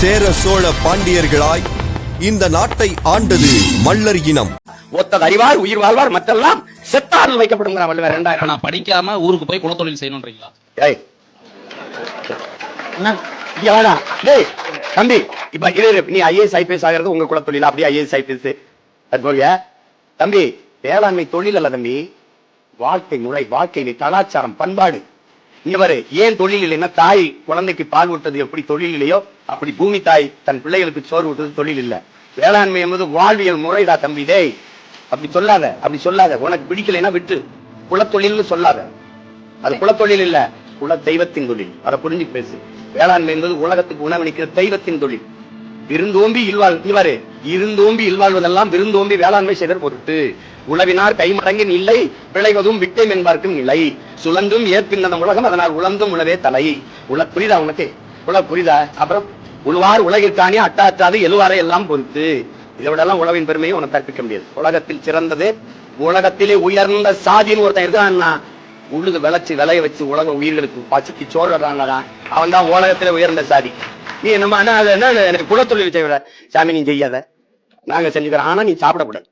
சேர சோழ பாண்டியர்களாய் இந்த நாட்டை ஆண்டது மல்லர் இனம். ஒத்தது அறிவார் உயிர் வாழ்வார் மற்றெல்லாம் செத்தாரில் வைக்கப்படும் வள்ளுவர். 2000 நான் படிக்காம ஊருக்கு போய் குலத்தொழில் செய்யணும்ன்றீங்களா? ஏய் தம்பி, இப்ப நீ ஐஏஎஸ் ஐபிஎஸ் ஆகிறது உங்க குலத்தொழில். அப்படியே ஐஏஎஸ் ஐபிஎஸ் அது போக தம்பி, வேளாண்மை தொழில் அல்ல தம்பி, வாழ்க்கை முறை, வாழ்க்கை கலாச்சாரம், பண்பாடு. இங்க பாரு, ஏன் தொழில் இல்லைன்னா, தாய் குழந்தைக்கு பால் ஊட்டுறது எப்படி தொழில் இல்லையோ அப்படி பூமி தாய் தன் பிள்ளைகளுக்கு சோறு ஊட்டுறது தொழில் இல்ல. வேளாண்மை என்பது வாழ்வியல் முறைடா தம்பி. டேய் அப்படி சொல்லாத. உனக்கு பிடிக்கலைன்னா விட்டு. குலத்தொழில்னு சொல்லாத. அது குலத்தொழில் இல்ல, குல தெய்வத்தின் தொழில். அதை புரிஞ்சு பேசு. வேளாண்மை என்பது உலகத்துக்கு உணவளிக்கிற தெய்வத்தின் தொழில். விருந்தோம்பி இல்வாழ்வதெல்லாம் விருந்தோம்பி வேளாண்மை செய்தல் பொருட்டு. உழவினார் கைமடங்கின் இல்லை, விளைவதும் விட்டேம் என்பார்க்கும் இல்லை. சுழந்தும் ஏற்பின்ன உலகம், அதனால் உழந்தும் உழவே தலை. புரிதா உனக்கு? புரிதா? அப்புறம் உழுவார் உலகிற்கானே அட்டாற்றாது எழுவாரை எல்லாம் பொறுத்து. இதை விட எல்லாம் உழவின் பெருமையை உனக்கு கற்பிக்க முடியாது. உலகத்தில் சிறந்தது, உலகத்திலே உயர்ந்த சாதின்னு ஒருத்தன் இருக்கான்னா, உழுது விளைய வச்சு உலக உயிர்களுக்கு பசிக்கு சோறுறாங்க, அவன் தான் உலகத்திலே உயர்ந்த சாதி. நீ என்னமா குலத்தொழில் செய்வ சாமி, நீ செய்யாத, நாங்க செஞ்சுக்கிறோம், ஆனா நீ சாப்பிடக்கூடாது.